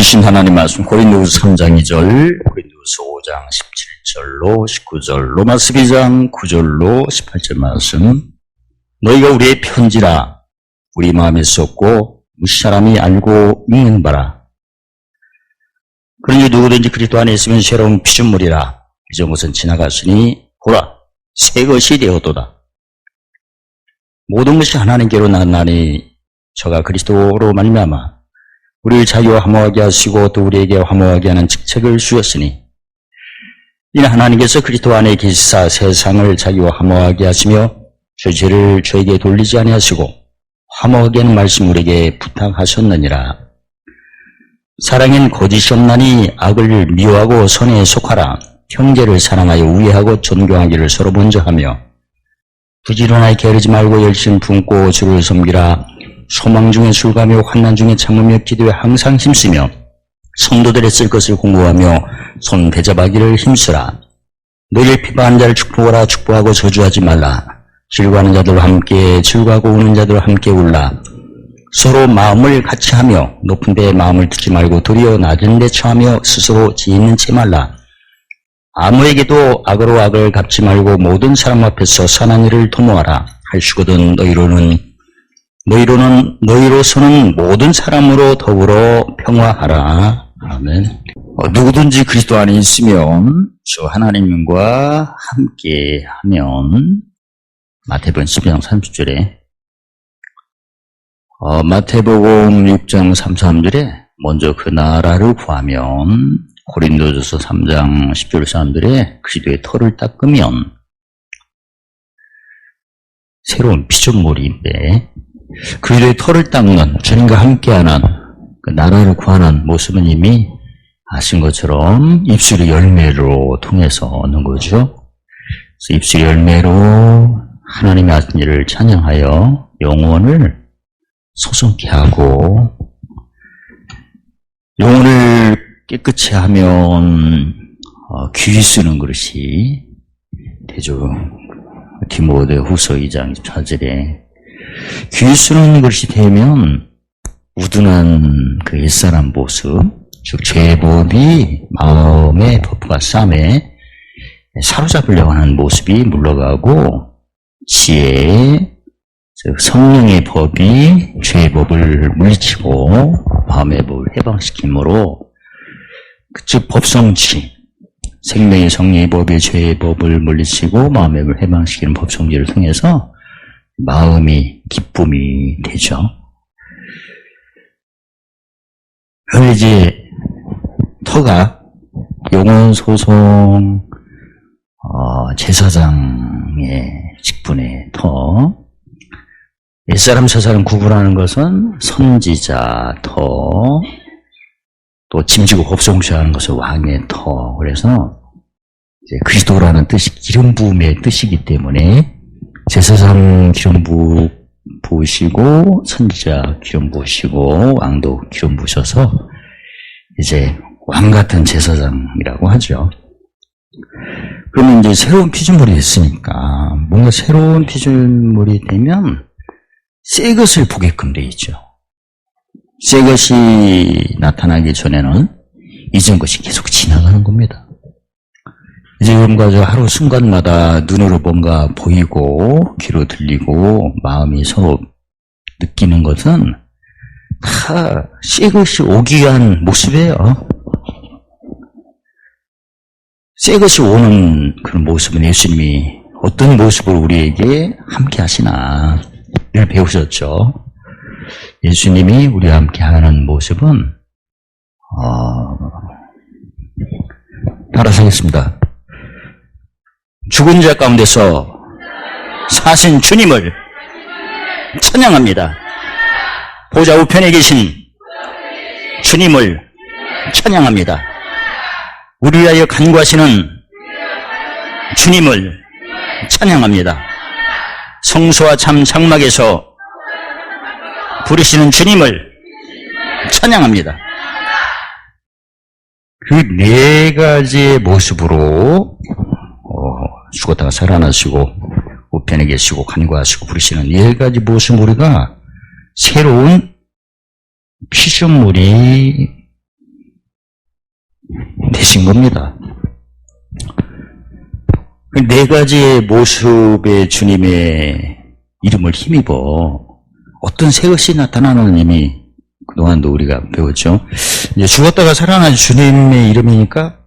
주신 하나님 말씀 고린도후서 3장 2절, 고린도후서 5장 17절로 19절, 로마서 2장 9절로 18절 말씀. 너희가 우리의 편지라 우리 마음에 썼고 무시 사람이 알고 읽는 바라. 그러니 누구든지 그리스도 안에 있으면 새로운 피조물이라. 이전 것은 지나갔으니 보라 새 것이 되었도다. 모든 것이 하나님께로 나나니 저가 그리스도로 말미암아 우리를 자유와 화목하게 하시고 또 우리에게 화목하게 하는 직책을 주셨으니 이는 하나님께서 그리스도 안에 계시사 세상을 자유와 화목하게 하시며 죄를 저에게 돌리지 아니하시고 화목하게 하는 말씀 우리에게 부탁하셨느니라. 사랑엔 거짓이 없나니 악을 미워하고 선에 속하라. 형제를 사랑하여 우애하고 존경하기를 서로 먼저 하며 부지런하게 게으르지 말고 열심히 품고 주를 섬기라. 소망 중에 술가며 환난 중에 참으며 기도에 항상 힘쓰며 성도들의 쓸 것을 공부하며 손 대접하기를 힘쓰라. 너희를 비방하는 자를 축복하라. 축복하고 저주하지 말라. 즐거워하는 자들과 함께 즐거워하고 우는 자들과 함께 울라. 서로 마음을 같이 하며 높은 데에 마음을 두지 말고 도리어 낮은 데 처하며 스스로 지혜 있는 채 말라. 아무에게도 악으로 악을 갚지 말고 모든 사람 앞에서 선한 일을 도모하라. 할수거든 너희로서는 모든 사람으로 더불어 평화하라. 아멘. 누구든지 그리스도 안에 있으면 주 하나님과 함께 하면 마태복음 12장 30절에 마태복음 6장 33절에 먼저 그 나라를 구하면 고린도전서 3장 10절 사람들의 그리스도의 털을 닦으면 새로운 피조물인데 그리스도의 털을 닦는 주님과 함께하는 그 나라를 구하는 모습은 이미 아신 것처럼 입술의 열매로 통해서 얻는 거죠. 그래서 입술의 열매로 하나님의 하신 일을 찬양하여 영혼을 소성케 하고 영혼을 깨끗이 하면 귀 쓰는 것이 되죠. 디모데후서 2장 24절에 귀 쓰는 것이 되면 우둔한 그 옛사람 모습, 즉 죄법이 마음의 법과 쌈에 사로잡으려고 하는 모습이 물러가고 지혜, 즉 성령의 법이 죄법을 물리치고 마음의 법을 해방시킴으로 즉 법성지, 생명의 성령의 법이 죄의 법을 물리치고 마음의 법을 해방시키는 법성지를 통해서 마음이 기쁨이 되죠. 그런데 이제 터가 영혼 소송 제사장의 직분의 터, 옛사람 저사람 구분하는 것은 선지자 터, 또 짐지고 법성취하는 것은 왕의 터. 그래서 이제 그리스도라는 뜻이 기름 부음의 뜻이기 때문에 제사장 기름 부으시고 선지자 기름 부으시고 왕도 기름 부으셔서 이제 왕 같은 제사장이라고 하죠. 그러면 이제 새로운 피조물이 됐으니까 뭔가 새로운 피조물이 되면 새 것을 보게끔 돼 있죠. 새 것이 나타나기 전에는 이전 것이 계속 지나가는 겁니다. 지금과 저 하루 순간마다 눈으로 뭔가 보이고 귀로 들리고 마음이 서로 느끼는 것은 다 새 것이 오기 위한 모습이에요. 새 것이 오는 그런 모습은 예수님이 어떤 모습을 우리에게 함께 하시나를 배우셨죠. 예수님이 우리와 함께 하는 모습은 따라서 하겠습니다. 죽은 자 가운데서 사신 주님을 찬양합니다. 보좌 우편에 계신 주님을 찬양합니다. 우리 위하여 간구하시는 주님을 찬양합니다. 성소와 참 장막에서 부르시는 주님을 찬양합니다. 그 네 가지의 모습으로 죽었다가 살아나시고 우편에 계시고 간구하시고 부르시는 네 가지 모습 우리가 새로운 피조물이 되신 겁니다. 네 가지의 모습의 주님의 이름을 힘입어 어떤 새 것이 나타나는 이미 그동안도 우리가 배웠죠. 이제 죽었다가 살아난 주님의 이름이니까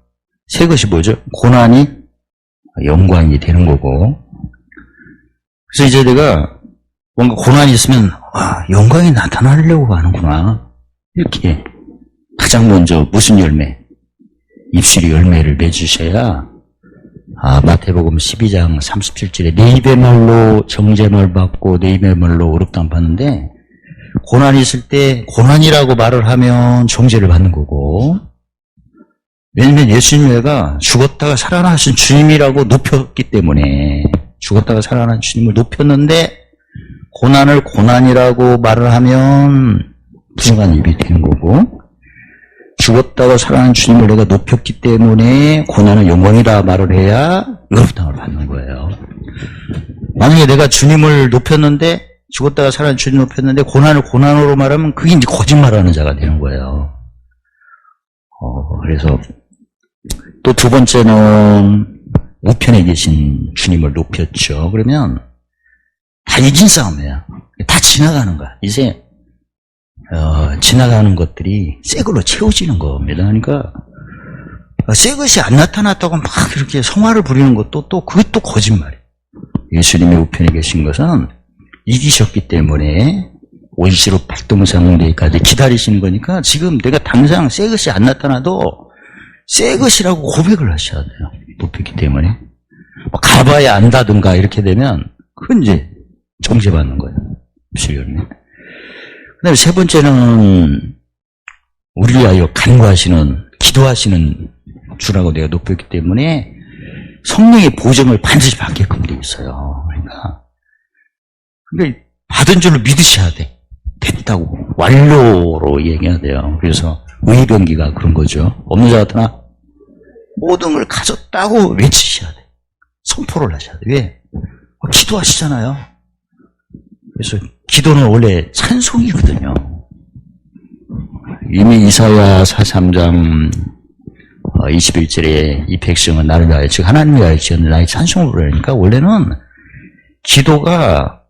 새 것이 뭐죠? 고난이 영광이 되는 거고. 그래서 이제 내가 뭔가 고난이 있으면 영광이 나타나려고 하는구나. 이렇게 가장 먼저 무슨 열매? 입술이 열매를 맺으셔야 마태복음 12장 37절에 내 입의 말로 정죄를 받고 내 입의 말로 의롭다함 받는데 고난이 있을 때 고난이라고 말을 하면 정죄를 받는 거고 왜냐면 예수님가 죽었다가 살아나신 주님이라고 높였기 때문에 죽었다가 살아난 주님을 높였는데 고난을 고난이라고 말을 하면 부정한 입이 되는 거고 죽었다가 살아난 주님을 내가 높였기 때문에 고난은 영광이다 말을 해야 의롭다함을 받는 거예요. 만약에 내가 주님을 높였는데 죽었다가 살아난 주님을 높였는데 고난을 고난으로 말하면 그게 이제 거짓말하는 자가 되는 거예요. 그래서 또 두 번째는 우편에 계신 주님을 높였죠. 그러면 다 이긴 싸움이에요. 다 지나가는 거야. 이제 지나가는 것들이 새 걸로 채워지는 겁니다. 그러니까 새 것이 안 나타났다고 막 이렇게 성화를 부리는 것도 또 그것도 거짓말이에요. 예수님의 우편에 계신 것은 이기셨기 때문에 오이시로 백동산대까지 기다리시는 거니까 지금 내가 당장 새 것이 안 나타나도 새 것이라고 고백을 하셔야 돼요. 높였기 때문에 가봐야 안다든가 이렇게 되면 그건 이제 정죄받는 거예요. 입술열매. 그 다음에 세 번째는 우리를 위하여 간구하시는 기도하시는 주라고 내가 높였기 때문에 성령의 보증을 반드시 받게끔 돼 있어요. 그러니까 받은 줄로 믿으셔야 돼. 됐다고 완료로 얘기해야 돼요. 그래서 의병기가 그런 거죠. 없는 자 같으나 모든 걸 가졌다고 외치셔야 돼. 선포를 하셔야 돼. 왜? 기도하시잖아요. 그래서 기도는 원래 찬송이거든요. 이미 이사야 43장 21절에 이 백성은 나를 위하여 즉 하나님을 위하여 지었는 나의 찬송을 부르니까 원래는 기도가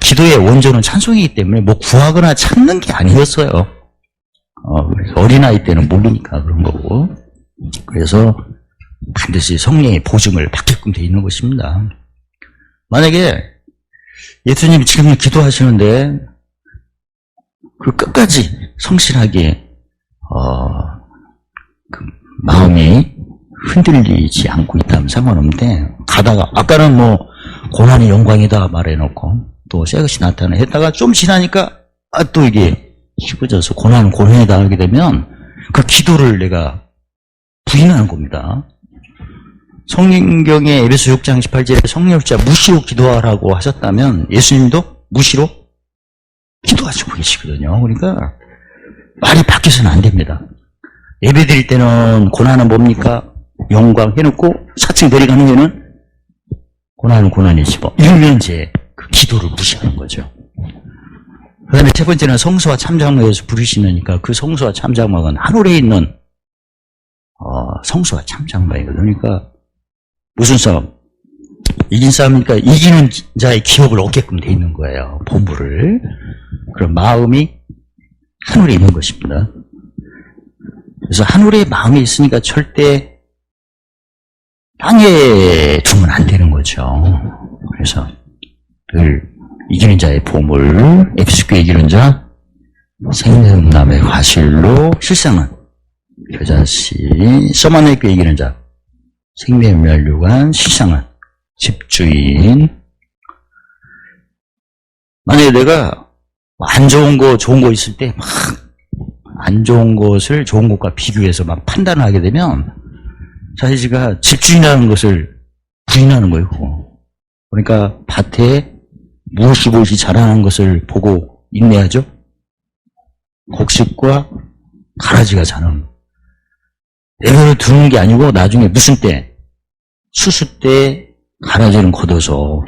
기도의 원조는 찬송이기 때문에 뭐 구하거나 찾는 게 아니었어요. 어린아이 때는 모르니까 그런 거고. 그래서 반드시 성령의 보증을 받게끔 돼 있는 것입니다. 만약에 예수님이 지금 기도하시는데 그 끝까지 성실하게 그 마음이 흔들리지 않고 있다면 상관없는데 가다가 아까는 뭐 고난이 영광이다 말해놓고 또 새 것이 나타나 했다가 좀 지나니까 또 이게 휘어져서 고난은 고난이다 하게 되면 그 기도를 내가 부인하는 겁니다. 성경에 에베소 6장 18절에 성령자 무시로 기도하라고 하셨다면 예수님도 무시로 기도하시고 계시거든요. 그러니까 말이 바뀌어서는 안 됩니다. 예배 드릴 때는 고난은 뭡니까? 영광 해놓고 4층 내려가는 데는 고난은 고난이지 뭐 이러면 이제 그 기도를 무시하는 거죠. 그 다음에 세 번째는 성소와 참장막에서 부르시니까 그 성소와 참장막은 하늘에 있는 성소와 참장막이거든요. 그러니까 무슨 싸움? 이긴 싸움이니까 이기는 자의 기업을 얻게끔 돼 있는 거예요. 보물을. 그런 마음이 하늘에 있는 것입니다. 그래서 하늘에 마음이 있으니까 절대 땅에 두면 안 되는 거죠. 그래서 늘 이기는 자의 보물, 에베소교회 이기는 자, 생명남의 과실로 실상은 겨자씨, 서만의 교회 이기는 자, 생명의 멸류관, 실상은 집주인. 만약에 내가 안 좋은 거, 좋은 거 있을 때 막 안 좋은 것을 좋은 것과 비교해서 막 판단을 하게 되면 사실 제가 집주인이라는 것을 부인하는 거예요. 그러니까 밭에 무엇이 자라는 것을 보고 인내하죠. 곡식과 가라지가 자라는 거. 내버려 두는 게 아니고 나중에 무슨 때? 수수 때 가라지는 걷어서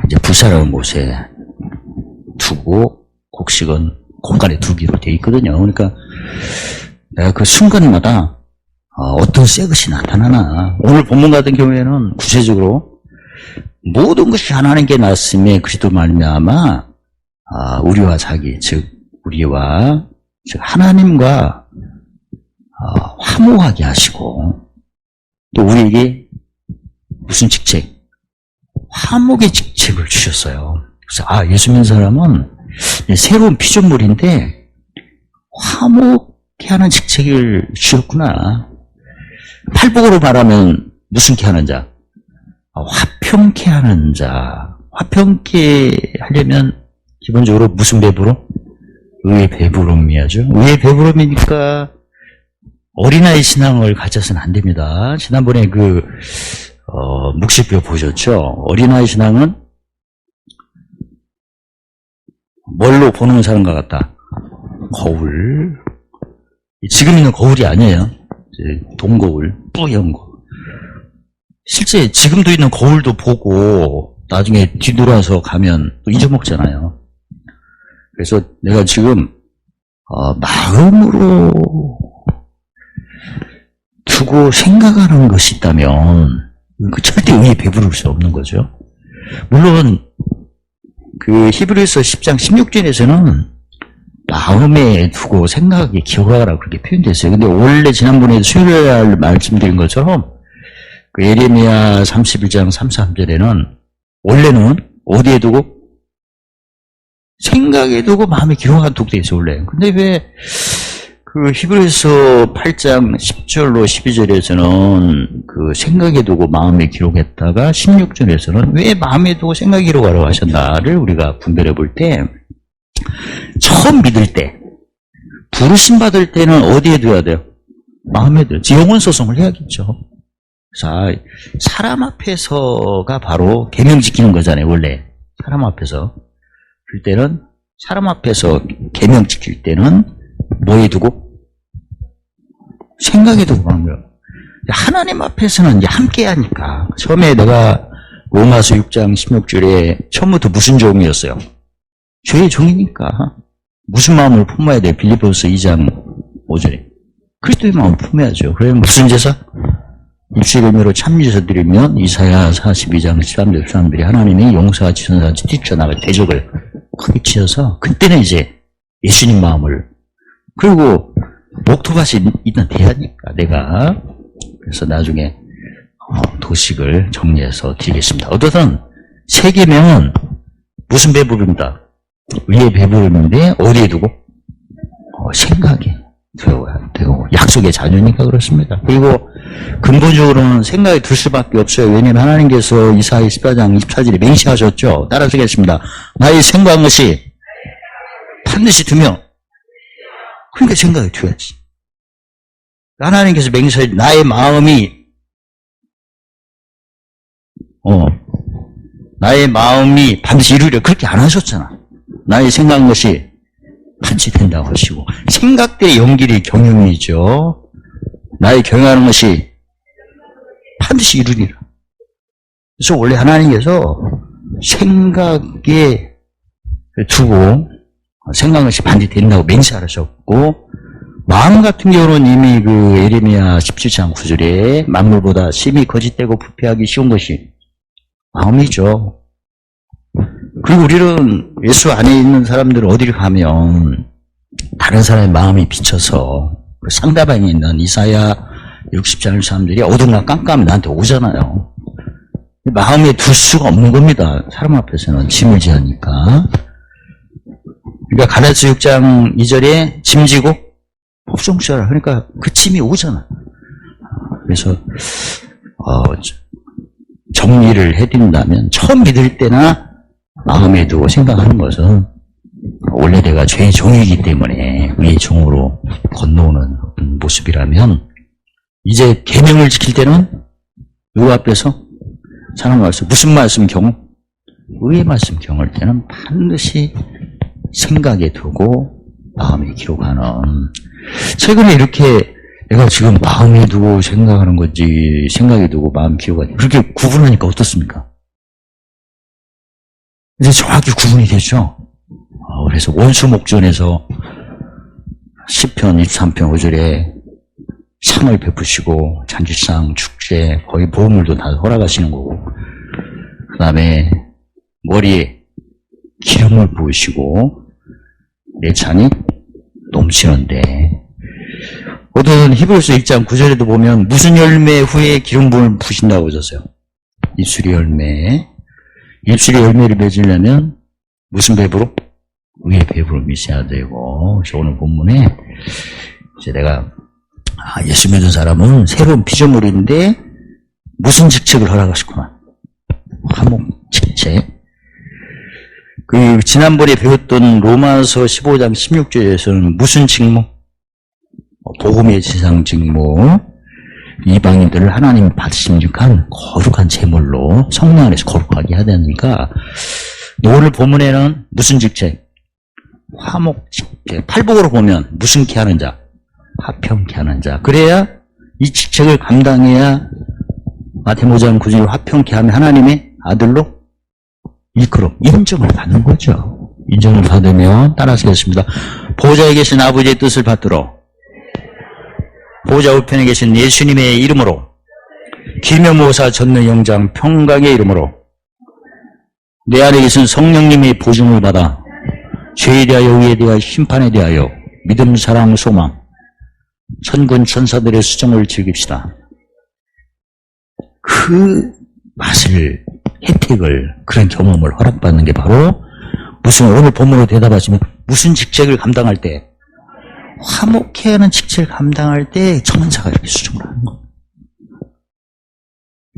이제 불사라는 곳에 두고 곡식은 공간에 두기로 돼 있거든요. 그러니까 내가 그 순간마다 어떤 새 것이 나타나나. 오늘 본문 같은 경우에는 구체적으로 모든 것이 하나님께 났음에 그리스도 말미암아 우리와 자기, 즉 우리와 즉 하나님과 화목하게 하시고, 또 우리에게 무슨 직책? 화목의 직책을 주셨어요. 그래서 예수 믿는 사람은 새로운 피조물인데 화목케 하는 직책을 주셨구나. 팔복으로 말하면 무슨 케 하는 자? 화평케 하는 자. 화평케 하려면 기본적으로 무슨 배부름? 의의 배부름이야죠. 의의 배부름이니까 어린아이 신앙을 가져서는 안 됩니다. 지난번에 묵시표 보셨죠? 어린아이 신앙은 뭘로 보는 사람과 같다? 거울. 지금 있는 거울이 아니에요. 동거울, 뿌연 거울. 실제 지금도 있는 거울도 보고 나중에 뒤돌아서 가면 또 잊어먹잖아요. 그래서 내가 지금 마음으로 두고 생각하는 것이 있다면 절대 의에 배부를 수 없는 거죠. 물론 히브리서 10장 16절에서는 마음에 두고 생각에 기억하라 그렇게 표현됐어요. 근데 원래 지난번에 수요일날 말씀드린 것처럼 예레미야 31장 3, 3절에는 원래는 어디에 두고? 생각에 두고 마음에 기록한 독대에 있어 원래. 근데 왜 히브리서 8장 10절로 12절에서는 생각에 두고 마음에 기록했다가 16절에서는 왜 마음에 두고 생각에 기록하라고 하셨나를 우리가 분별해 볼 때, 처음 믿을 때, 부르심 받을 때는 어디에 둬야 돼요? 마음에 둬요. 영혼 소송을 해야겠죠. 자, 사람 앞에서가 바로 계명 지키는 거잖아요, 원래. 사람 앞에서. 그럴 때는, 사람 앞에서 계명 지킬 때는 뭐에 두고? 생각에 두고 하는 거예요. 하나님 앞에서는 이제 함께 하니까. 처음에 내가 로마서 6장 16절에 처음부터 무슨 종이었어요? 죄의 종이니까. 무슨 마음을 품어야 돼요? 빌립보서 2장 5절에. 그리스도의 마음을 품어야죠. 그러면 무슨 제사? 입술 의미로 참제사 드리면 이사야 42장 13절 사람들이 하나님이 용서와 지선사같이 뛰쳐나가 대적을 크게 치어서 그때는 이제 예수님 마음을, 그리고 목토밭이 일단 돼야니까 내가. 그래서 나중에 도식을 정리해서 드리겠습니다. 어떠든 세 계명은 무슨 배부릅니다. 의의 배부름인데 어디에 두고? 생각에 두어야 되고, 약속의 자녀니까 그렇습니다. 그리고 근본적으로는 생각에 둘 수밖에 없어요. 왜냐하면 하나님께서 이사야 14장 24절에 맹세하셨죠. 따라 쓰겠습니다. 나의 생각한 것이 반드시 두며, 그러니까 생각에 두어야지. 하나님께서 맹세하신 나의 마음이 반드시 이루려 그렇게 안 하셨잖아. 나의 생각한 것이 반드시 된다고 하시고, 생각들의 연결이 경영이죠. 나의 경영하는 것이 반드시 이루리라. 그래서 원래 하나님께서 생각에 두고 생각한 것이 반드시 된다고 맹세하셨고, 마음 같은 경우는 이미 예레미야 17장 9절에 만물보다 심히 거짓되고 부패하기 쉬운 것이 마음이죠. 그리고 우리는 예수 안에 있는 사람들은 어디를 가면 다른 사람의 마음이 비쳐서 상대방에 있는 이사야 60장 사람들이 어딘가 깜깜이 나한테 오잖아요. 마음에 둘 수가 없는 겁니다. 사람 앞에서는 짐을 지으니까. 그러니까 갈라디아서 6장 2절에 짐지고 복종하라. 그러니까 그 짐이 오잖아. 그래서 정리를 해드린다면 처음 믿을 때나 마음에 두고 생각하는 것은 원래 내가 죄의 종이기 때문에 의의 종으로 건너오는 모습이라면, 이제 계명을 지킬 때는 누구 앞에서? 사람 앞에서 무슨 말씀 경험? 의의 말씀 경험할 때는 반드시 생각에 두고 마음에 기록하는. 최근에 이렇게 내가 지금 마음에 두고 생각하는 건지 생각에 두고 마음 기록하지, 그렇게 구분하니까 어떻습니까? 이제 정확히 구분이 되죠. 그래서 원수목전에서 시편 23편 5절에 상을 베푸시고 잔치상, 축제, 거의 보물도 다 허락하시는 거고, 그 다음에 머리에 기름을 부으시고 내 잔이 넘치는데, 오늘 히브리서 1장 9절에도 보면 무슨 열매 후에 기름 부음을 부으신다고 하셨어요. 입술의 열매. 입술의 열매를 맺으려면 무슨 배부로? 의의 배부름이 있어야 되고, 그래서 오늘 본문에 이제 내가 예수 믿은 사람은 새로운 피조물인데 무슨 직책을 허락하셨구나. 화목 직책. 그 지난번에 배웠던 로마서 15장 16절에서는 무슨 직무? 복음의 지상 직무. 이방인들을 하나님 받으신 한 거룩한 제물로 성령 안에서 거룩하게 해야 되니까, 오늘 본문에는 무슨 직책? 화목 직책. 팔복으로 보면 무슨 케 하는 자? 화평케 하는 자. 그래야 이 직책을 감당해야 마태복음 5장 9절 화평케 하면 하나님의 아들로 일컬어 인정을 받는 거죠. 인정을 받으면 따라서 하겠습니다. 보좌에 계신 아버지의 뜻을 받들어 보좌 우편에 계신 예수님의 이름으로, 기묘모사 전능 영장 평강의 이름으로 내 안에 계신 성령님의 보증을 받아 죄에 대하여 의에 대하여 심판에 대하여 믿음, 사랑, 소망, 천군 천사들의 수정을 즐깁시다. 그 맛을, 혜택을, 그런 경험을 허락받는 게 바로 무슨, 오늘 본문으로 대답하시면 무슨 직책을 감당할 때, 화목해 하는 직책을 감당할 때 천사가 이렇게 수정을 하는 거예요.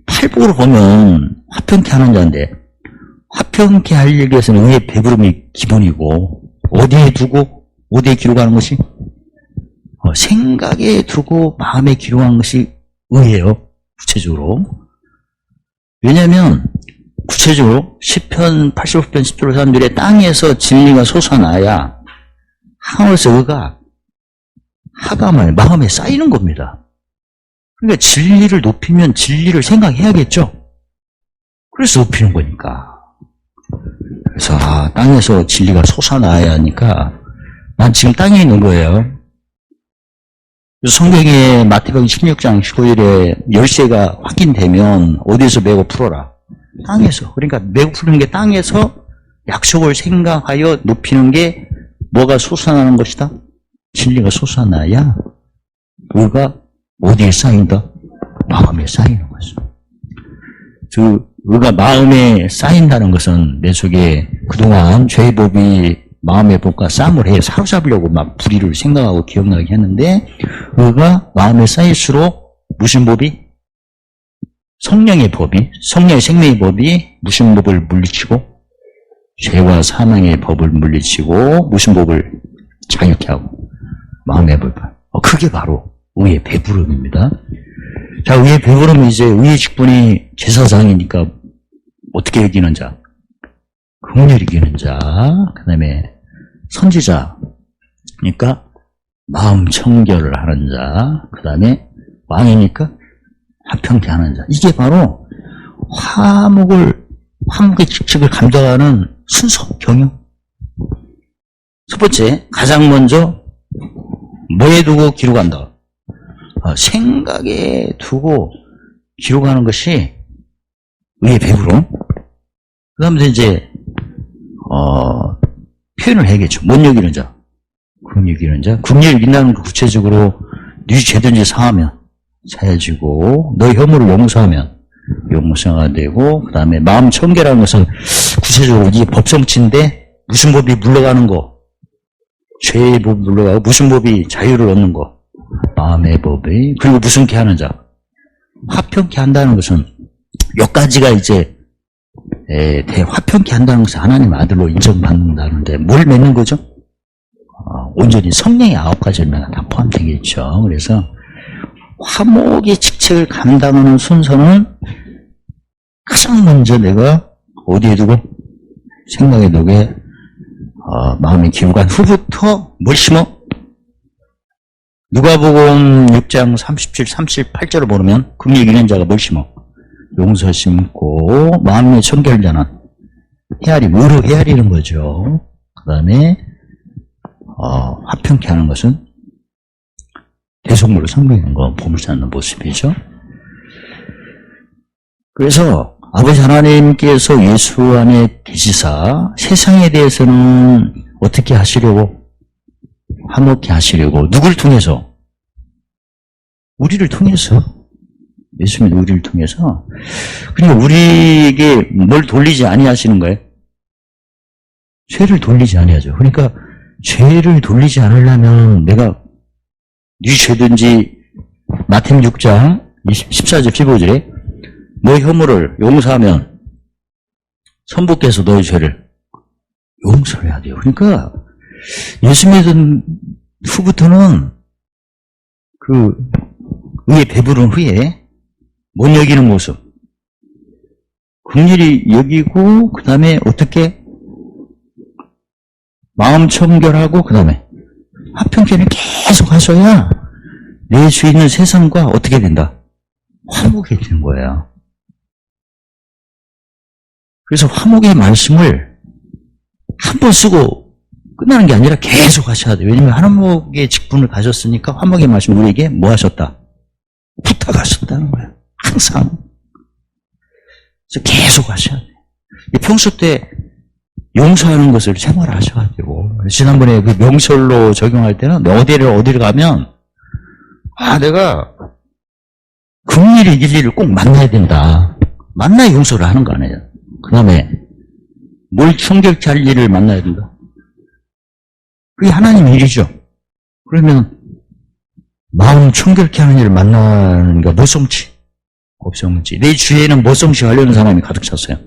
팔복으로 보면 화평케 하는 자인데, 화평케 할 일 위해서는 의의 배부름이 기본이고, 어디에 두고 어디에 기록하는 것이? 생각에 두고 마음에 기록하는 것이 의예요. 구체적으로. 왜냐하면 구체적으로 시편 85편 10절 사람들의 땅에서 진리가 솟아나야 하늘에서 의가 하감을 마음에 쌓이는 겁니다. 그러니까 진리를 높이면 진리를 생각해야겠죠. 그래서 높이는 거니까. 그래서 땅에서 진리가 솟아나야 하니까 난 지금 땅에 있는 거예요. 성경에 마태복음 16장 19절에 열쇠가 확인되면 어디서 매고 풀어라? 땅에서. 그러니까 매고 푸는 게 땅에서 약속을 생각하여 높이는 게 뭐가 솟아나는 것이다? 진리가 솟아나야 의가 어디에 쌓인다? 마음에 쌓이는 거죠. 그 의가 마음에 쌓인다는 것은 내 속에 그동안 죄의 법이 마음의 법과 싸움을 해 사로잡으려고 막 불의를 생각하고 기억나게 했는데, 의가 마음에 쌓일수록 무슨 법이? 성령의 법이, 성령의 생명의 법이 무슨 법을 물리치고? 죄와 사망의 법을 물리치고 무슨 법을 자유케 하고? 마음의 법을. 그게 바로 의의 배부름입니다. 자, 의의 배부름은 이제 의의 직분이 제사장이니까 어떻게 여기는 자? 긍휼히 여기는 자, 그 다음에 선지자, 그러니까 마음 청결을 하는 자, 그 다음에 왕이니까 화평케 하는 자. 이게 바로 화목의 직책을 감당하는 순서, 경영. 첫 번째, 가장 먼저 뭐에 두고 기록한다? 생각에 두고 기록하는 것이 의의 배부름. 그 다음에 이제 표현을 해야겠죠. 뭔 여기는 자? 긍휼히 여기는 자. 긍휼히 여긴다는 거 구체적으로 네 죄든지 사하면 사해지고, 너의 허물을 용서하면 용서가 되고, 그 다음에 마음 청결하는 것은 구체적으로 이게 법성치인데 무슨 법이 물러가는 거? 죄의 법이 물러가고 무슨 법이 자유를 얻는 거? 마음의 법이. 그리고 무슨 게 하는 자? 화평케 한다는 것은 몇 가지가 이제 화평케 한다는 것은 하나님 아들로 인정받는다는데 뭘 맺는 거죠? 온전히 성령의 9가지 열매가 다 포함되겠죠. 그래서 화목의 직책을 감당하는 순서는 가장 먼저 내가 어디에 두고? 생각에 두고 마음에 기록한 후부터 뭘 심어? 누가복음 6장 37, 38절을 보면 긍휼히 여기는 자가 뭘 심어? 용서 심고, 마음의 청결자는 의로 헤아리는 거죠. 그 다음에 화평케 하는 것은 대속물을 섬기는 거 보물찾는 않는 모습이죠. 그래서 아버지 하나님께서 예수 안에 계시사 세상에 대해서는 어떻게 하시려고? 화목케 하시려고. 누굴 통해서? 우리를 통해서. 예수님 우리를 통해서. 그러니까 우리에게 뭘 돌리지 아니하시는 거예요? 죄를 돌리지 아니하죠. 그러니까 죄를 돌리지 않으려면 내가 네 죄든지 마태복음 6장 14절 15절에 너의 허물을 용서하면 선부께서 너의 죄를 용서해야 돼요. 그러니까 예수 믿은 후부터는 그 의에 배부른 후에 못 여기는 모습 긍휼히 여기고 그 다음에 어떻게 마음 청결하고 그 다음에 화평케를 계속 하셔야 내 주에 있는 세상과 어떻게 된다? 화목해지는 거예요. 그래서 화목의 말씀을 한 번 쓰고 끝나는 게 아니라 계속 하셔야 돼요. 왜냐하면 화목의 직분을 가졌으니까 화목의 말씀 우리에게 뭐 하셨다? 부탁하셨다는 거예요. 항상. 그래서 계속 하셔야 돼요. 평소 때 용서하는 것을 생활하셔야 되고 지난번에 그 명설로 적용할 때는 어디를 가면 내가 긍휼히 진리를 꼭 만나야 된다. 만나야 용서를 하는 거 아니에요. 그 다음에 뭘 청결케 할 일을 만나야 된다. 그게 하나님 일이죠. 그러면 마음 청결케 하는 일을 만나는 게 모성치, 곱성치. 내 주위에는 모성치 하려는 사람이 가득 찼어요.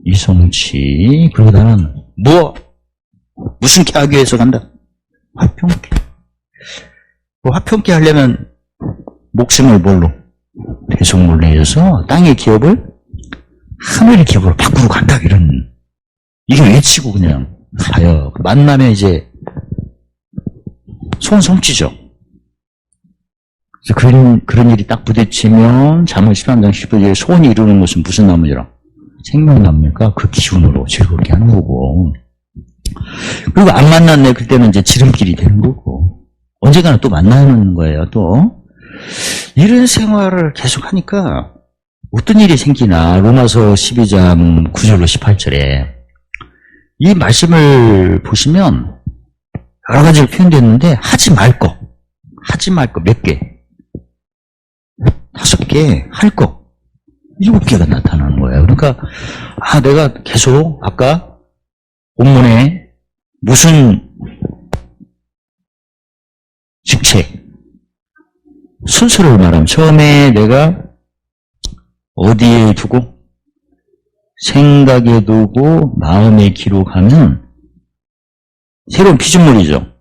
이성치. 그러고 나는 무슨 케 하기 위해서 간다? 화평케. 화평케 하려면 목숨을 뭘로? 대속물로 내어서 땅의 기업을 하늘의 기업으로 바꾸러 간다. 이런 이게 외치고 그냥 가요. 만나면 이제 손성치죠. 그런 일이 딱 부딪히면 잠언 13장 15절에 소원이 이루는 것은 무슨 나무니라? 생명나무니까 그 기운으로 즐겁게 하는 거고. 그리고 안 만났네. 그때는 이제 지름길이 되는 거고. 언젠가는 또 만나는 거예요. 또 이런 생활을 계속 하니까 어떤 일이 생기나. 로마서 12장 9절로 18절에 이 말씀을 보시면 여러 가지로 표현됐는데 하지 말 거 몇 개? 5개 할 거 7개가 나타나는 거예요. 그러니까 내가 계속 아까 본문에 무슨 직책 순서를 말하면 처음에 내가 어디에 두고 생각에 두고 마음에 기록하면 새로운 피조물이죠.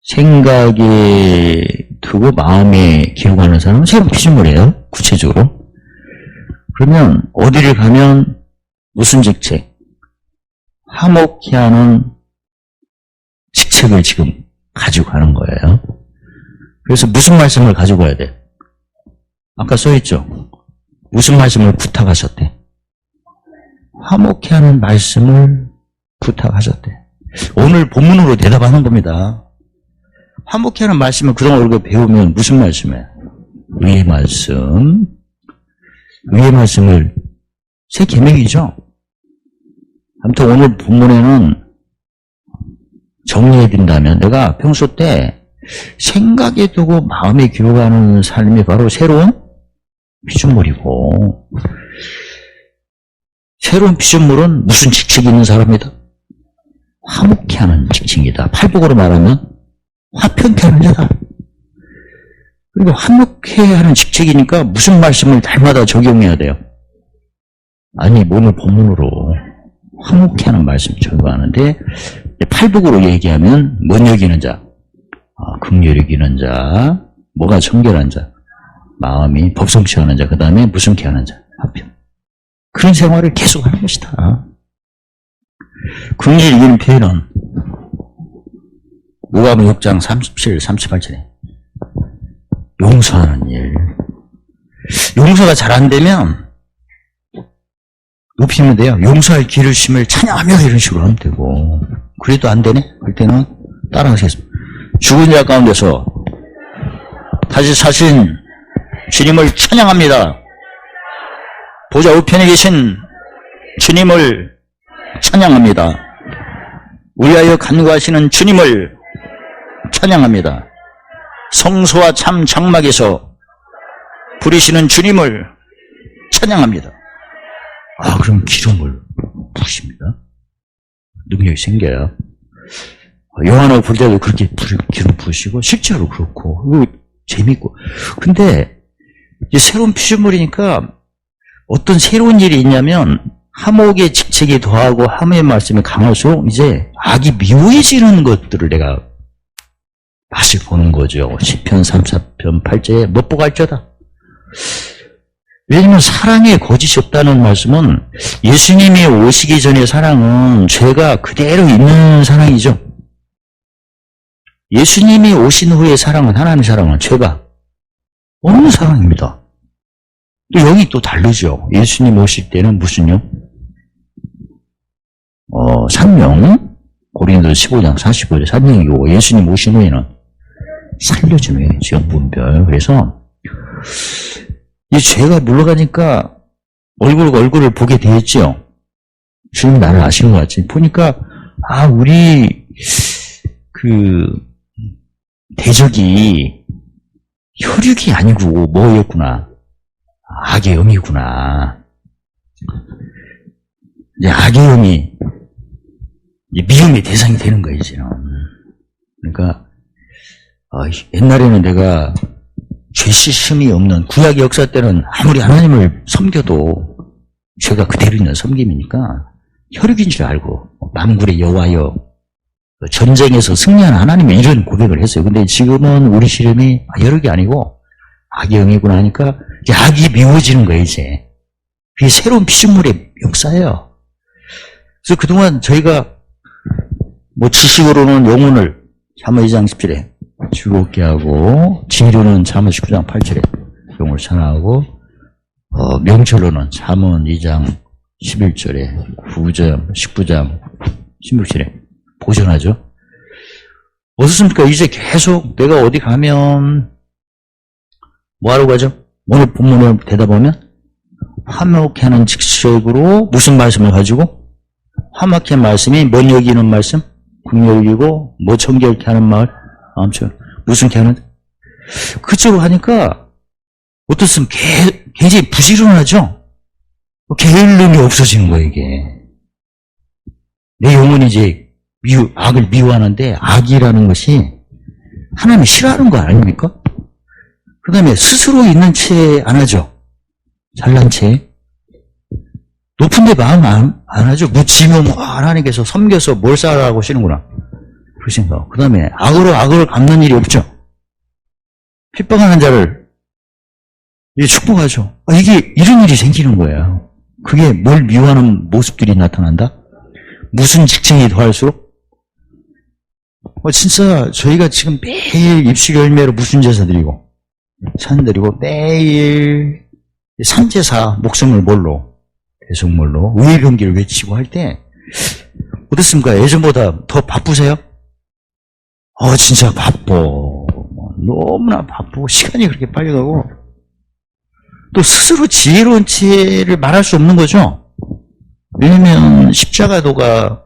생각에 두고 마음에 기록하는 사람은 새로운 피조물이에요. 구체적으로. 그러면 어디를 가면 무슨 직책? 화목케 하는 직책을 지금 가지고 가는 거예요. 그래서 무슨 말씀을 가지고 가야 돼? 아까 써있죠? 무슨 말씀을 부탁하셨대? 화목케 하는 말씀을 부탁하셨대. 오늘 본문으로 대답하는 겁니다. 화목케 하는 말씀을 그동안 우리가 배우면 무슨 말씀이에요? 의의 말씀. 의의 말씀을 새 계명이죠. 아무튼 오늘 본문에는 정리해드린다면 내가 평소 때 생각에 두고 마음에 기록하는 삶이 바로 새로운 피조물이고 새로운 피조물은 무슨 직책이 있는 사람이다? 화목케 하는 직책이다. 팔복으로 말하면 화평케 하는 자다. 그리고 화목케 하는 직책이니까 무슨 말씀을 날마다 적용해야 돼요? 아니 오늘 본문으로 화목케 하는 말씀 적용하는데 팔복으로 얘기하면 뭔 여기는 자? 긍휼히 여기는 자, 뭐가 청결한 자, 마음이 법성치 하는 자, 그 다음에 무슨 케 하는 자, 화평. 그런 생활을 계속 하는 것이다. 긍휼히 여기는 표현은 누가복음 6장 37, 38절에 용서하는 일. 용서가 잘 안 되면 높이면 돼요. 용서할 기르심을 찬양하며 이런 식으로 하면 되고 그래도 안 되네? 그럴 때는 따라하겠습니다. 죽은 자 가운데서 다시 사신 주님을 찬양합니다. 보좌 우편에 계신 주님을 찬양합니다. 위하여 간구하시는 주님을 찬양합니다. 성소와 참 장막에서 부리시는 주님을 찬양합니다. 그럼 기름을 부으십니다. 능력이 생겨요. 요한을 볼 때도 그렇게 기름 부으시고 실제로 그렇고 재밌고. 근데 이제 새로운 피조물이니까 어떤 새로운 일이 있냐면 하목의 직책이 더하고 하목의 말씀이 강할수록 이제 악이 미워해지는 것들을 내가 맛을 보는 거죠. 시편 34편 8절에 못 보고 할지어다. 왜냐면 사랑에 거짓이 없다는 말씀은 예수님이 오시기 전의 사랑은 죄가 그대로 있는 사랑이죠. 예수님이 오신 후의 사랑은, 하나님의 사랑은 죄가 없는 사랑입니다. 또 여기 또 다르죠. 예수님 오실 때는 무슨요? 산명, 고린도서 15장 45절 산명이고, 예수님 오신 후에는 살려주는 지역분별. 그래서 이 죄가 물러가니까 얼굴을 보게 되었죠. 주님 나를 아시는 것 같지. 보니까 우리 대적이 혈육이 아니고 뭐였구나. 악의 영이구나. 이제 악의 영이 미움의 대상이 되는 거예요, 이제는. 그러니까 옛날에는 내가 죄시심이 없는 구약의 역사 때는 아무리 하나님을 섬겨도 죄가 그대로 있는 섬김이니까 혈육인 줄 알고 만군의 여호와여 전쟁에서 승리한 하나님의 이런 고백을 했어요. 근데 지금은 우리 시름이 혈육이 아니고 악의 영이구나 하니까 이제 악이 미워지는 거예요, 이제. 그게 새로운 피조물의 역사예요. 그래서 그동안 저희가 지식으로는 영혼을 잠언 2장 10절에 즐겁게 하고, 진리로는 잠언 19장 8절에 영혼을 찬양하고, 명철로는 잠언 2장 11절에 9장, 19장 16절에 보존하죠. 어떻습니까? 이제 계속 내가 어디 가면 뭐 하러 가죠? 오늘 본문을 대답하면 화목케 하는 직책으로 무슨 말씀을 가지고? 화목케 말씀이 뭔 여기는 말씀? 국력이고 뭐 정결케 하는 말? 아무튼 무슨 게 하는? 그쪽으로 하니까 어떻습니까? 굉장히 부지런하죠? 게을름이 없어지는 거예요, 이게. 내 영혼이 이제 악을 미워하는데, 악이라는 것이 하나님이 싫어하는 거 아닙니까? 그 다음에 스스로 있는 채 안 하죠. 잘난 채. 높은 데 마음 안 하죠. 묻히면 하나님께서 섬겨서 뭘 쌓으라고 하시는구나. 그러신가. 그 다음에 악으로 악을 갚는 일이 없죠. 핍박하는 자를 축복하죠. 이게 이런 일이 생기는 거예요. 그게 뭘 미워하는 모습들이 나타난다? 무슨 직책이 더할수록? 진짜 저희가 지금 매일 입술 열매로 무슨 제사 드리고 산 드리고 매일 산제사 목숨을 몰로 대속물로 의병기를 외치고 할 때 어떻습니까? 예전보다 더 바쁘세요? 진짜 바빠. 너무나 바쁘고 시간이 그렇게 빨리 가고 또 스스로 지혜로운 지혜를 말할 수 없는 거죠. 왜냐면 십자가도가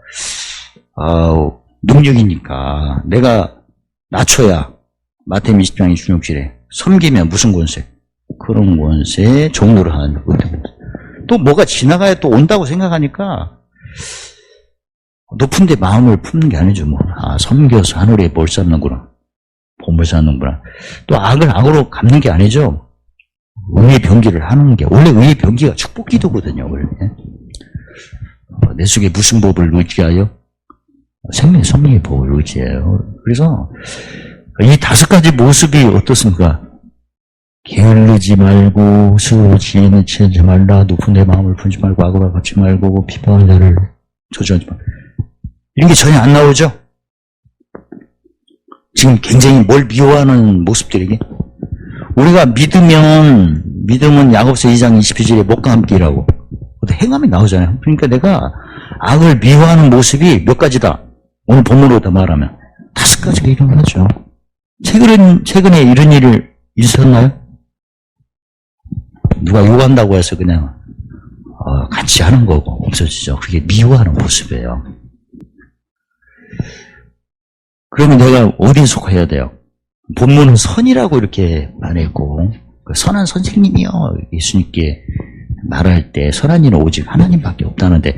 능력이니까 내가 낮춰야 마태복음 20장 26절에 섬기면 무슨 권세? 그런 권세 종로를 하는 것들. 또 뭐가 지나가야 또 온다고 생각하니까 높은 데 마음을 품는 게 아니죠. 섬겨서 하늘에 뭘 쌓는구나. 봄을 쌓는구나. 또 악을 악으로 갚는 게 아니죠. 의의 병기를 하는 게, 원래 의의 병기가 축복 기도거든요, 원래. 내 속에 무슨 법을 의지하여? 생명의 성령의 법을 의지해요. 그래서 이 5가지 모습이 어떻습니까? 게을르지 말고, 스스로 지혜는 취하지 말라, 높은 데 마음을 품지 말고, 악으로 갚지 말고, 비방하는 자를 저주하지 말고. 이런 게 전혀 안 나오죠? 지금 굉장히 뭘 미워하는 모습들이게. 우리가 믿음은 야고보서 2장 22절에 목과 함께라고 행함이 나오잖아요. 그러니까 내가 악을 미워하는 모습이 몇 가지다. 오늘 본문으로 더 말하면 5가지가 일어나죠. 최근에 이런 일을 있었나요? 누가 요구한다고 해서 그냥 같이 하는 거고 없어지죠. 그게 미워하는 모습이에요. 그러면 내가 어디에 속해야 돼요? 본문은 선이라고 이렇게 말했고 선한 선생님이요. 예수님께 말할 때 선한 이는 오직 하나님밖에 없다는데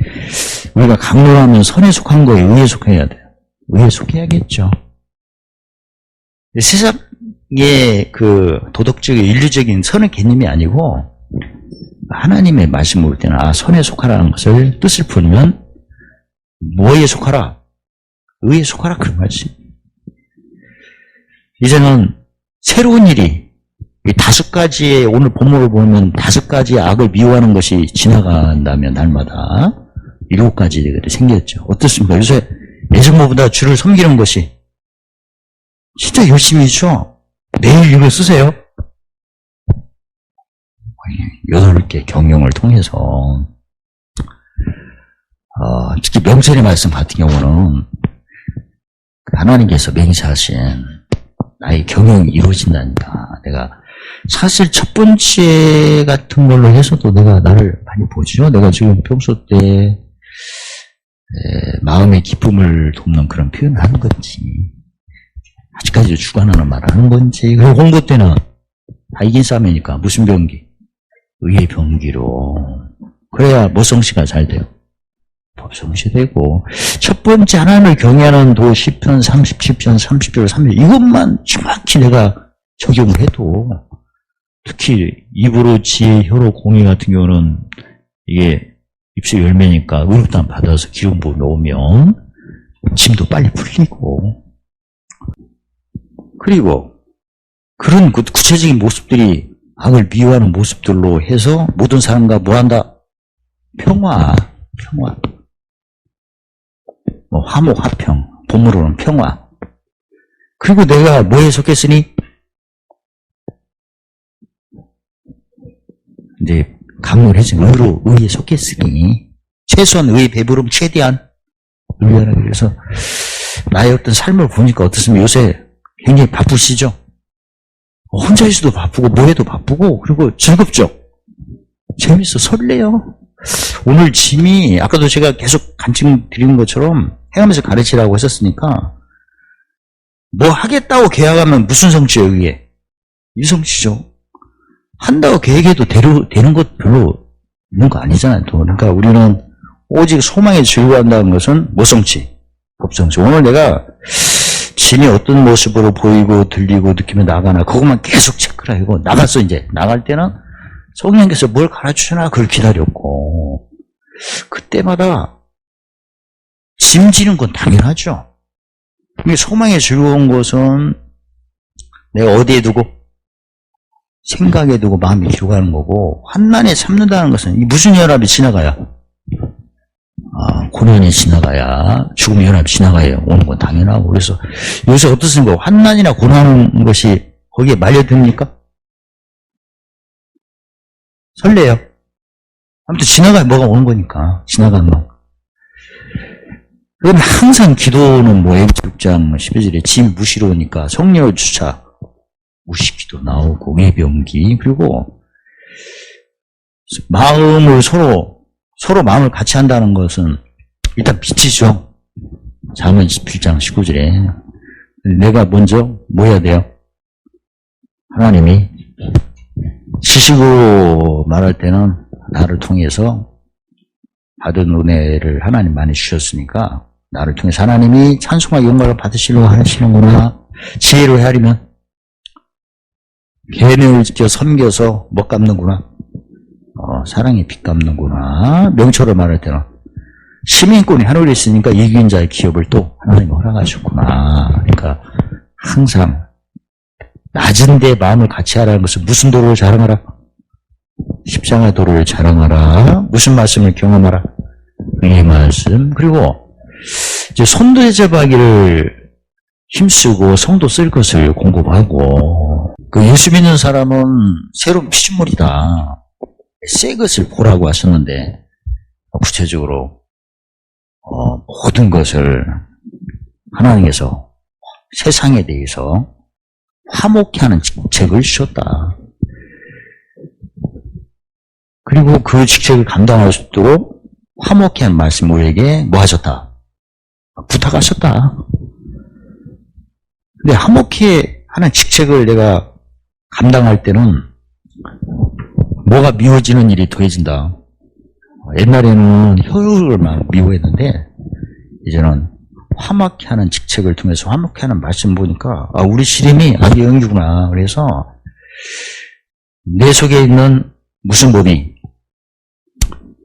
우리가 강론하면 선에 속한 거에 의에 속해야 돼요. 의에 속해야겠죠. 세상의 그 도덕적인 인류적인 선의 개념이 아니고 하나님의 말씀을 볼 때는 선에 속하라는 것을 뜻을 풀면 뭐에 속하라? 의에 속하라 그런 말씀. 이제는 새로운 일이 5가지의 오늘 본문을 보면 5가지의 악을 미워하는 것이 지나간다면 날마다 7가지들이 생겼죠. 어떻습니까? 요새 예전보다 주를 섬기는 것이 진짜 열심히 있죠. 매일 이걸 쓰세요. 8개 경영을 통해서 특히 명절의 말씀 같은 경우는 하나님께서 맹세하신 나의 경영이 이루어진다니까. 내가 사실 첫 번째 같은 걸로 해서도 내가 나를 많이 보죠. 내가 지금 평소 때 마음의 기쁨을 돕는 그런 표현을 하는 건지 아직까지 주관하는 말을 하는 건지 그리고 홍보 때는 다 이긴 싸움이니까 무슨 병기? 의의 병기로 그래야 모성시가 잘 돼요. 법성시되고 첫 번째 하나님을 경외하는 도 10편, 37편, 30절, 30절 이것만 정확히 내가 적용을 해도 특히 입으로 지혜, 혀로 공의 같은 경우는 이게 입술 열매니까 의롭다함 받아서 기름 부어 놓으면 짐도 빨리 풀리고 그리고 그런 구체적인 모습들이 악을 미워하는 모습들로 해서 모든 사람과 뭐한다? 평화. 화목, 화평, 본문으로는 평화. 그리고 내가 뭐에 속했으니? 이제 강론을 했으니 의로, 의에 속했으니 최소한 의의 배부름 최대한 의하라. 그래서 나의 어떤 삶을 보니까 어떻습니까? 요새 굉장히 바쁘시죠? 혼자 있어도 바쁘고 뭐해도 바쁘고 그리고 즐겁죠? 재밌어, 설레요. 오늘 짐이 아까도 제가 계속 간증 드리는 것처럼 해가면서 가르치라고 했었으니까 뭐 하겠다고 계약하면 무슨 성취예요? 이게 이성취죠. 한다고 계획해도 되는 것 별로 있는 거 아니잖아요. 또. 그러니까 우리는 오직 소망에 즐거워한다는 것은 모성취, 법성취. 오늘 내가 짐이 어떤 모습으로 보이고 들리고 느끼며 나가나 그것만 계속 체크를 하고 나갔어. 이제 나갈 때는 성령께서 뭘 가르쳐주나 그걸 기다렸고 그때마다 짐 지는 건 당연하죠. 소망에 즐거운 것은 내가 어디에 두고 생각에 두고 마음이 기록하는 거고 환난에 참는다는 것은 무슨 연합이 지나가야 고난이 지나가야 죽음의 연합이 지나가야 오는 건 당연하고 그래서 요새 어떻습니까? 환난이나 고난하는 것이 거기에 말려듭니까? 설레요. 아무튼 지나가야 뭐가 오는 거니까 지나가면 그럼 항상 기도는 뭐예요? 6장 12절에 짐 무시로우니까 성령을 주차 무시기도 나오고 외병기 그리고 마음을 서로 마음을 같이 한다는 것은 일단 빛이죠. 잠언 17장 19절에 내가 먼저 뭐 해야 돼요? 하나님이 지식으로 말할 때는 나를 통해서 받은 은혜를 하나님 많이 주셨으니까 나를 통해서 하나님이 찬송과 영광을 받으시려고 하시는구나. 지혜로 헤아리면 계명을 지켜 섬겨서 뭐 갚는구나. 사랑의 빚 갚는구나. 명초로 말할 때는 시민권이 하늘에 있으니까 이긴 자의 기업을 또 하나님이 허락하셨구나. 그러니까 항상 낮은 데 마음을 같이 하라는 것은 무슨 도를 자랑하라? 십자가 도를 자랑하라. 무슨 말씀을 경험하라? 이 말씀. 그리고 이제 손도 제자박이를 힘쓰고 성도 쓸 것을 공급하고 그 예수 믿는 사람은 새로운 피조물이다. 새 것을 보라고 하셨는데 구체적으로 모든 것을 하나님께서 세상에 대해서 화목케 하는 직책을 주셨다. 그리고 그 직책을 감당할 수 있도록 화목케 하는 말씀 우리에게 뭐 하셨다? 부탁하셨다. 근데 화목케 하는 직책을 내가 감당할 때는 뭐가 미워지는 일이 더해진다. 옛날에는 효율을만 미워했는데 이제는 화목케 하는 직책을 통해서 화목케 하는 말씀 보니까 우리 시름이 아주 영이구나. 그래서 내 속에 있는 무슨 법이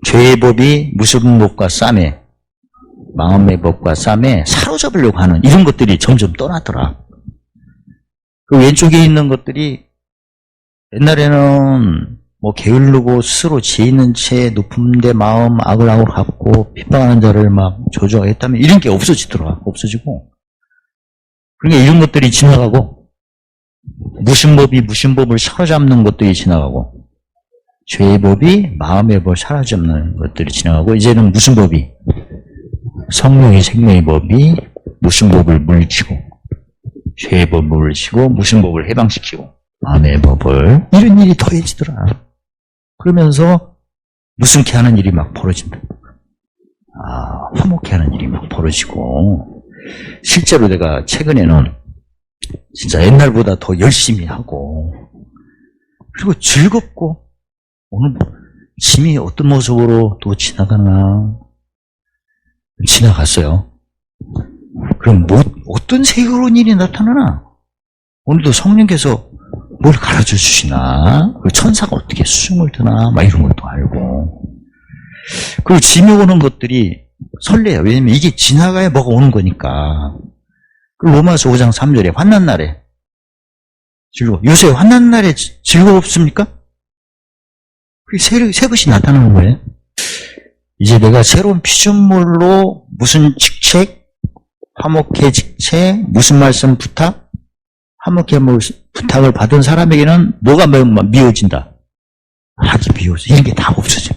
죄의 법이 무슨 법과 쌈에 마음의 법과 쌈에 사로잡으려고 하는 이런 것들이 점점 떠나더라. 그 왼쪽에 있는 것들이 옛날에는 뭐 게을르고 스스로 지혜 있는 채 높은 데 마음 아글아글 갖고 핍박하는 자를 막 저주했다면 이런 게 없어지더라. 없어지고. 그러니까 이런 것들이 지나가고 무슨 법이 무슨 법을 사로잡는 것들이 지나가고 죄의 법이 마음의 법을 사로잡는 것들이 지나가고 이제는 무슨 법이 성령의 생명의 법이 무슨 법을 물리치고 죄의 법을 물리치고 무슨 법을 해방시키고 마음의 법을 이런 일이 더해지더라. 그러면서 무슨케 하는 일이 막 벌어진다. 화목케 하는 일이 막 벌어지고 실제로 내가 최근에는 진짜 옛날보다 더 열심히 하고 그리고 즐겁고 오늘 짐이 어떤 모습으로 또 지나가나 지나갔어요. 그럼 어떤 새로운 일이 나타나나? 오늘도 성령께서 뭘 가르쳐 주시나? 천사가 어떻게 수중을 드나? 막 이런 것도 알고. 그리고 짐이 오는 것들이 설레요. 왜냐면 이게 지나가야 뭐가 오는 거니까. 로마서 5장 3절에 환난 날에 즐거워. 요새 환난 날에 즐거웠습니까? 새 것이 나타나는 거예요. 이제 내가 새로운 피조물로 무슨 직책, 화목케 직책, 무슨 말씀 부탁, 화목케 부탁을 받은 사람에게는 뭐가 미워진다? 하기 미워져. 이런 게 다 없어져.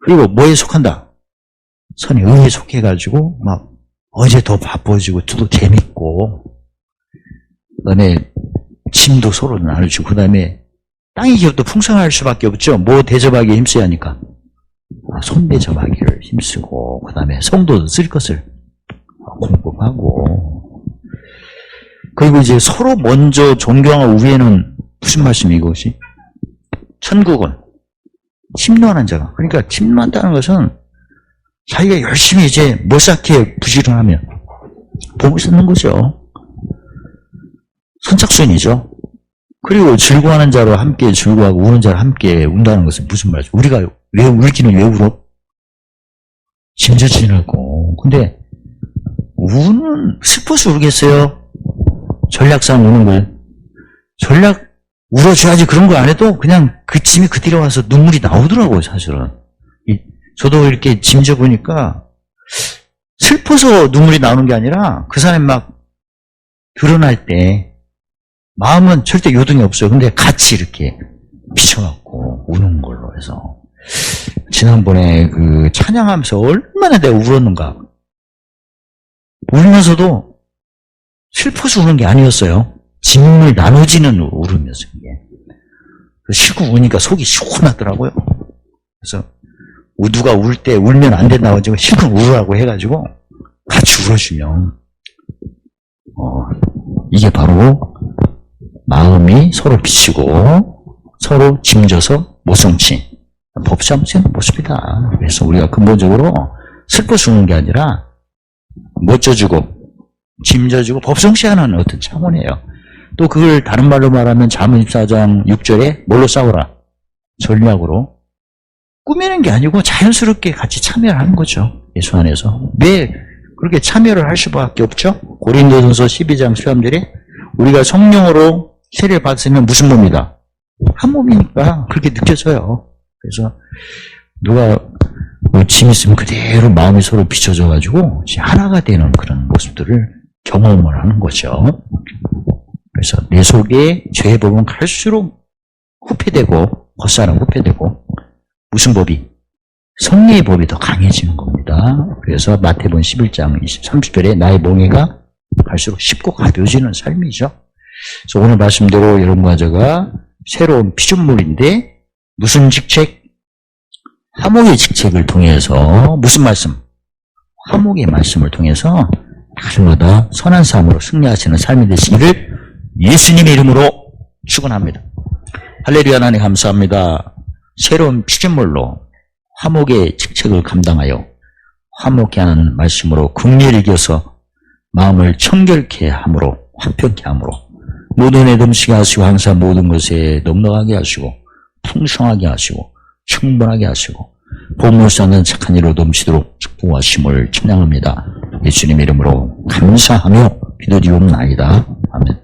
그리고 뭐에 속한다? 선의 의에 속해가지고 막 어제 더 바빠지고 또 재밌고 그 다음에 짐도 서로 나눠주고 그 다음에 땅의 기업도 풍성할 수밖에 없죠. 뭐 대접하기에 힘써야 하니까. 손 대접하기를 힘쓰고 그 다음에 성도도 쓸 것을 공급하고 그리고 이제 서로 먼저 존경하고 위에는 무슨 말씀이 이것이? 천국은 침노하는 자가 그러니까 침노한다는 것은 자기가 열심히 이제 못 쌓게 부지런하면 복을 쌓는 거죠. 선착순이죠. 그리고 즐거워하는 자로 함께 즐거워하고 우는 자로 함께 운다는 것은 무슨 말이죠? 우리가 왜 울기는 왜 울어? 짐져지라고. 근데 우는 슬퍼서 울겠어요? 전략상 우는 거예요. 전략 울어줘야지 그런 거 안 해도 그냥 그 짐이 그대로 와서 눈물이 나오더라고요, 사실은. 저도 이렇게 짐져 보니까 슬퍼서 눈물이 나오는 게 아니라 그 사람이 막 드러날 때 마음은 절대 요동이 없어요. 근데 같이 이렇게 비춰갖고 우는 걸로 해서 지난번에 그 찬양하면서 얼마나 내가 울었는가. 울면서도 슬퍼서 우는 게 아니었어요. 짐을 나눠지는 울으면서 이게. 실컷 우니까 속이 시원하더라고요. 그래서 누가 울 때 울면 안 된다고 하지만 실컷 울으라고 해가지고 같이 울어주면 이게 바로 마음이 서로 비치고 서로 짐져서 모성치 법삼는 모습이다. 그래서 우리가 근본적으로 슬퍼서 우는 게 아니라 멋져주고 짐져주고 법성시하는 어떤 차원이에요. 또 그걸 다른 말로 말하면 잠언 14장 6절에 뭘로 싸우라? 전략으로. 꾸미는 게 아니고 자연스럽게 같이 참여를 하는 거죠. 예수 안에서. 왜 그렇게 참여를 할 수밖에 없죠? 고린도전서 12장 13절에 우리가 성령으로 세례를 받으면 무슨 몸이다? 한 몸이니까 그렇게 느껴져요. 그래서 누가 짐 있으면 그대로 마음이 서로 비춰져가지고 하나가 되는 그런 모습들을 경험을 하는 거죠. 그래서 내 속에 죄의 법은 갈수록 후패되고 겉사람 후패되고 무슨 법이? 성리의 법이 더 강해지는 겁니다. 그래서 마태복음 11장 30절에 나의 멍에가 갈수록 쉽고 가벼워지는 삶이죠. 그래서 오늘 말씀대로 여러분과 제가 새로운 피조물인데 무슨 직책? 화목의 직책을 통해서 무슨 말씀? 화목의 말씀을 통해서 날마다 선한 삶으로 승리하시는 삶이 되시기를 예수님의 이름으로 축원합니다. 할렐루야. 하나님 감사합니다. 새로운 피조물로 화목의 직책을 감당하여 화목케 하는 말씀으로 긍휼히 이겨서 마음을 청결케 함으로 화평케 함으로 모든 애 넘치게 하시고 항상 모든 것에 넉넉하게 하시고 풍성하게 하시고 충분하게 하시고 보물 쌓는 착한 일로 넘치도록 축복하심을 찬양합니다. 예수님 이름으로 감사하며 기도드리옵나이다. 아멘.